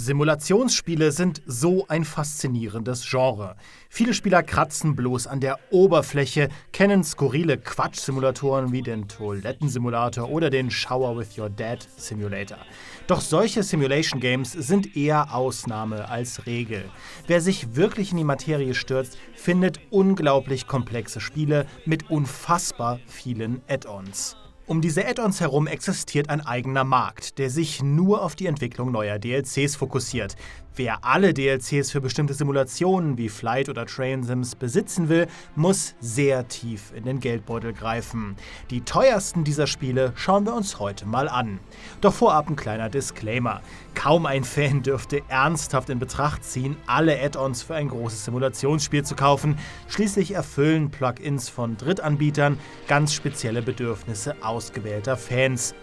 Simulationsspiele sind so ein faszinierendes Genre. Viele Spieler kratzen bloß an der Oberfläche, kennen skurrile Quatsch-Simulatoren wie den Toilettensimulator oder den Shower with Your Dad Simulator. Doch solche Simulation Games sind eher Ausnahme als Regel. Wer sich wirklich in die Materie stürzt, findet unglaublich komplexe Spiele mit unfassbar vielen Add-ons. Um diese Add-ons herum existiert ein eigener Markt, der sich nur auf die Entwicklung neuer DLCs fokussiert. Wer alle DLCs für bestimmte Simulationen wie Flight oder Train Sims besitzen will, muss sehr tief in den Geldbeutel greifen. Die teuersten dieser Spiele schauen wir uns heute mal an. Doch vorab ein kleiner Disclaimer. Kaum ein Fan dürfte ernsthaft in Betracht ziehen, alle Add-ons für ein großes Simulationsspiel zu kaufen. Schließlich erfüllen Plugins von Drittanbietern ganz spezielle Bedürfnisse ausgewählter Fans.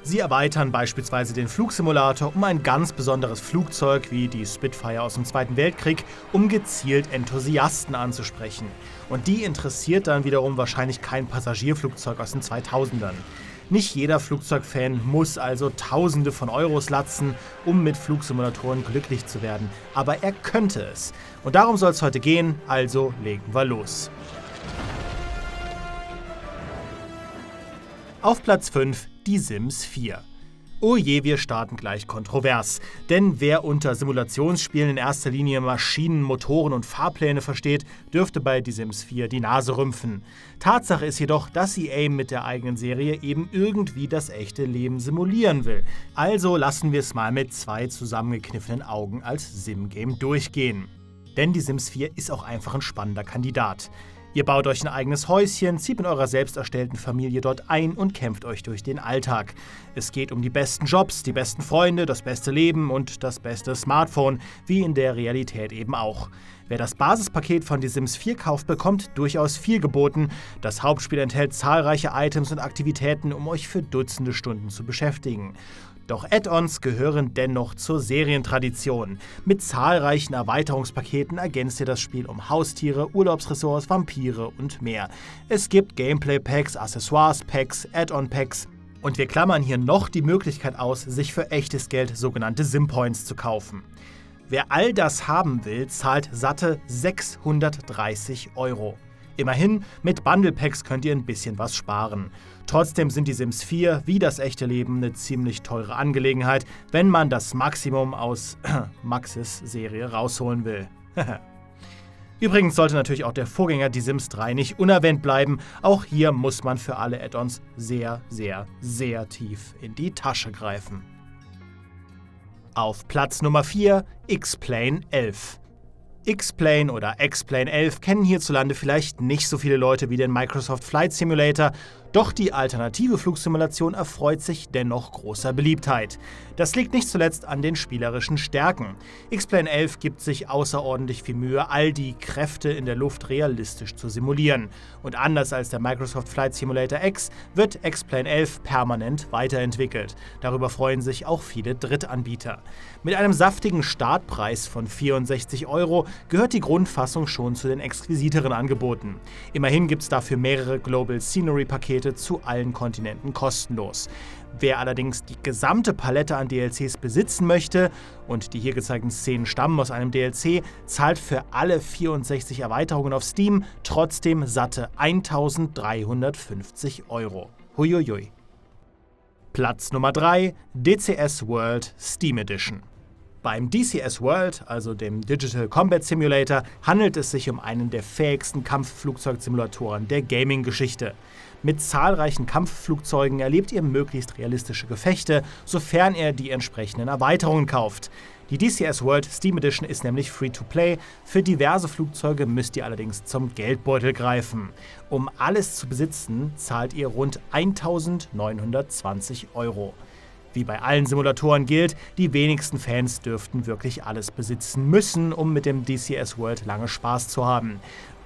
Sie erweitern beispielsweise den Flugsimulator um ein ganz besonderes Flugzeug wie die Spitfire aus dem Zweiten Weltkrieg, um gezielt Enthusiasten anzusprechen. Und die interessiert dann wiederum wahrscheinlich kein Passagierflugzeug aus den 2000ern. Nicht jeder Flugzeugfan muss also Tausende von Euros latzen, um mit Flugsimulatoren glücklich zu werden. Aber er könnte es. Und darum soll es heute gehen, also legen wir los. Auf Platz 5 die Sims 4. Oh je, wir starten gleich kontrovers. Denn wer unter Simulationsspielen in erster Linie Maschinen, Motoren und Fahrpläne versteht, dürfte bei Die Sims 4 die Nase rümpfen. Tatsache ist jedoch, dass EA mit der eigenen Serie eben irgendwie das echte Leben simulieren will. Also lassen wir es mal mit zwei zusammengekniffenen Augen als Sim-Game durchgehen. Denn Die Sims 4 ist auch einfach ein spannender Kandidat. Ihr baut euch ein eigenes Häuschen, zieht mit eurer selbst erstellten Familie dort ein und kämpft euch durch den Alltag. Es geht um die besten Jobs, die besten Freunde, das beste Leben und das beste Smartphone, wie in der Realität eben auch. Wer das Basispaket von Die Sims 4 kauft, bekommt durchaus viel geboten. Das Hauptspiel enthält zahlreiche Items und Aktivitäten, um euch für Dutzende Stunden zu beschäftigen. Doch Add-ons gehören dennoch zur Serientradition. Mit zahlreichen Erweiterungspaketen ergänzt ihr das Spiel um Haustiere, Urlaubsressorts, Vampire und mehr. Es gibt Gameplay-Packs, Accessoires-Packs, Add-on-Packs und wir klammern hier noch die Möglichkeit aus, sich für echtes Geld sogenannte Sim-Points zu kaufen. Wer all das haben will, zahlt satte 630 Euro. Immerhin, mit Bundle-Packs könnt ihr ein bisschen was sparen. Trotzdem sind die Sims 4 wie das echte Leben eine ziemlich teure Angelegenheit, wenn man das Maximum aus Maxis Serie rausholen will. Übrigens sollte natürlich auch der Vorgänger Die Sims 3 nicht unerwähnt bleiben. Auch hier muss man für alle Add-ons sehr, sehr, sehr tief in die Tasche greifen. Auf Platz Nummer 4 X-Plane 11. X-Plane oder X-Plane 11 kennen hierzulande vielleicht nicht so viele Leute wie den Microsoft Flight Simulator, doch die alternative Flugsimulation erfreut sich dennoch großer Beliebtheit. Das liegt nicht zuletzt an den spielerischen Stärken. X-Plane 11 gibt sich außerordentlich viel Mühe, all die Kräfte in der Luft realistisch zu simulieren. Und anders als der Microsoft Flight Simulator X wird X-Plane 11 permanent weiterentwickelt. Darüber freuen sich auch viele Drittanbieter. Mit einem saftigen Startpreis von 64 Euro gehört die Grundfassung schon zu den exquisiteren Angeboten. Immerhin gibt es dafür mehrere Global Scenery-Pakete zu allen Kontinenten kostenlos. Wer allerdings die gesamte Palette an DLCs besitzen möchte, und die hier gezeigten Szenen stammen aus einem DLC, zahlt für alle 64 Erweiterungen auf Steam trotzdem satte 1.350 Euro. Huiuiui. Platz Nummer 3, DCS World Steam Edition. Beim DCS World, also dem Digital Combat Simulator, handelt es sich um einen der fähigsten Kampfflugzeugsimulatoren der Gaming-Geschichte. Mit zahlreichen Kampfflugzeugen erlebt ihr möglichst realistische Gefechte, sofern ihr die entsprechenden Erweiterungen kauft. Die DCS World Steam Edition ist nämlich Free-to-Play, für diverse Flugzeuge müsst ihr allerdings zum Geldbeutel greifen. Um alles zu besitzen, zahlt ihr rund 1.920 Euro. Wie bei allen Simulatoren gilt, die wenigsten Fans dürften wirklich alles besitzen müssen, um mit dem DCS World lange Spaß zu haben.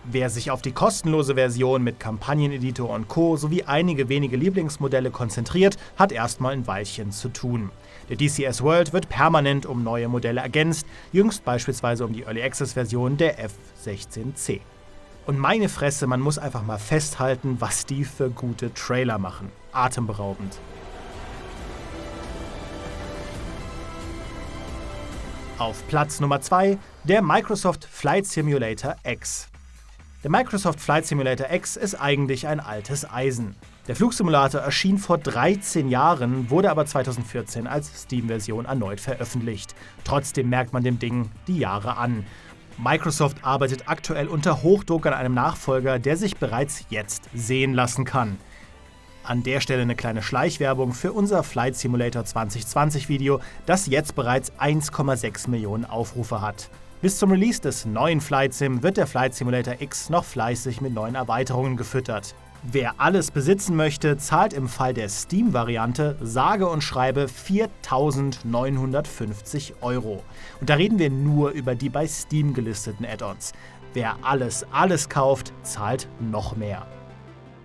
Wer sich auf die kostenlose Version mit Kampagneneditor und Co. sowie einige wenige Lieblingsmodelle konzentriert, hat erstmal ein Weilchen zu tun. Der DCS World wird permanent um neue Modelle ergänzt, jüngst beispielsweise um die Early Access Version der F-16C. Und meine Fresse, man muss einfach mal festhalten, was die für gute Trailer machen. Atemberaubend. Auf Platz Nummer 2 der Microsoft Flight Simulator X. Der Microsoft Flight Simulator X ist eigentlich ein altes Eisen. Der Flugsimulator erschien vor 13 Jahren, wurde aber 2014 als Steam-Version erneut veröffentlicht. Trotzdem merkt man dem Ding die Jahre an. Microsoft arbeitet aktuell unter Hochdruck an einem Nachfolger, der sich bereits jetzt sehen lassen kann. An der Stelle eine kleine Schleichwerbung für unser Flight Simulator 2020 Video, das jetzt bereits 1,6 Millionen Aufrufe hat. Bis zum Release des neuen Flight Sim wird der Flight Simulator X noch fleißig mit neuen Erweiterungen gefüttert. Wer alles besitzen möchte, zahlt im Fall der Steam-Variante sage und schreibe 4.950 €. Und da reden wir nur über die bei Steam gelisteten Add-ons. Wer alles kauft, zahlt noch mehr.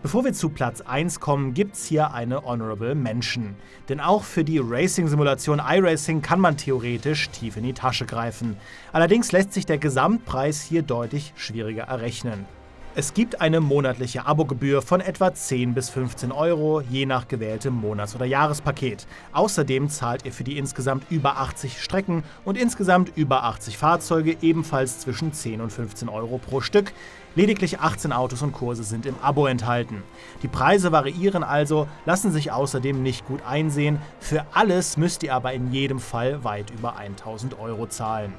Bevor wir zu Platz 1 kommen, gibt's hier eine Honorable Mention. Denn auch für die Racing-Simulation iRacing kann man theoretisch tief in die Tasche greifen. Allerdings lässt sich der Gesamtpreis hier deutlich schwieriger errechnen. Es gibt eine monatliche Abogebühr von etwa 10 bis 15 €, je nach gewähltem Monats- oder Jahrespaket. Außerdem zahlt ihr für die insgesamt über 80 Strecken und insgesamt über 80 Fahrzeuge ebenfalls zwischen 10 und 15 € pro Stück. Lediglich 18 Autos und Kurse sind im Abo enthalten. Die Preise variieren also, lassen sich außerdem nicht gut einsehen. Für alles müsst ihr aber in jedem Fall weit über 1.000 € zahlen.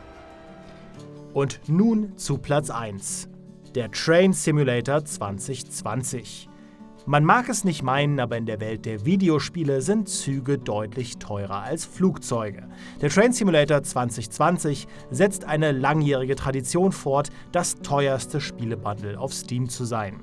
Und nun zu Platz 1. Der Train Simulator 2020. Man mag es nicht meinen, aber in der Welt der Videospiele sind Züge deutlich teurer als Flugzeuge. Der Train Simulator 2020 setzt eine langjährige Tradition fort, das teuerste Spielebundle auf Steam zu sein.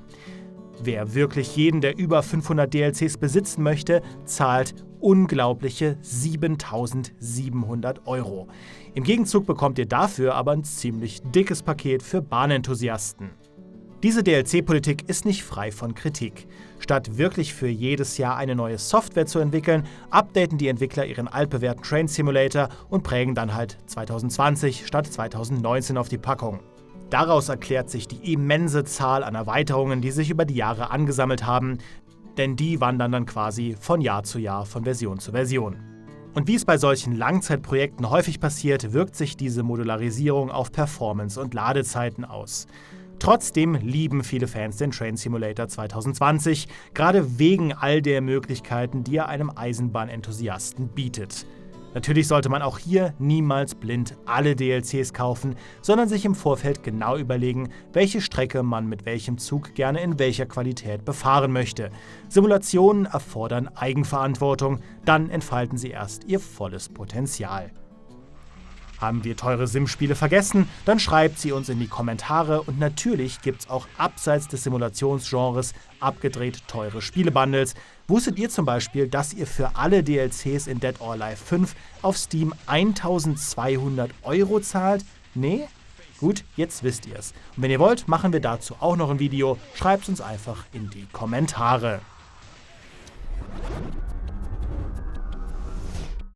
Wer wirklich jeden der über 500 DLCs besitzen möchte, zahlt unglaubliche 7.700 €. Im Gegenzug bekommt ihr dafür aber ein ziemlich dickes Paket für Bahnenthusiasten. Diese DLC-Politik ist nicht frei von Kritik. Statt wirklich für jedes Jahr eine neue Software zu entwickeln, updaten die Entwickler ihren altbewährten Train Simulator und prägen dann halt 2020 statt 2019 auf die Packung. Daraus erklärt sich die immense Zahl an Erweiterungen, die sich über die Jahre angesammelt haben, denn die wandern dann quasi von Jahr zu Jahr, von Version zu Version. Und wie es bei solchen Langzeitprojekten häufig passiert, wirkt sich diese Modularisierung auf Performance und Ladezeiten aus. Trotzdem lieben viele Fans den Train Simulator 2020, gerade wegen all der Möglichkeiten, die er einem Eisenbahnenthusiasten bietet. Natürlich sollte man auch hier niemals blind alle DLCs kaufen, sondern sich im Vorfeld genau überlegen, welche Strecke man mit welchem Zug gerne in welcher Qualität befahren möchte. Simulationen erfordern Eigenverantwortung, dann entfalten sie erst ihr volles Potenzial. Haben wir teure Sim-Spiele vergessen? Dann schreibt sie uns in die Kommentare und natürlich gibt's auch abseits des Simulationsgenres abgedreht teure Spielebundles. Wusstet ihr zum Beispiel, dass ihr für alle DLCs in Dead or Alive 5 auf Steam 1.200 € zahlt? Nee? Gut, jetzt wisst ihr's. Und wenn ihr wollt, machen wir dazu auch noch ein Video. Schreibt uns einfach in die Kommentare.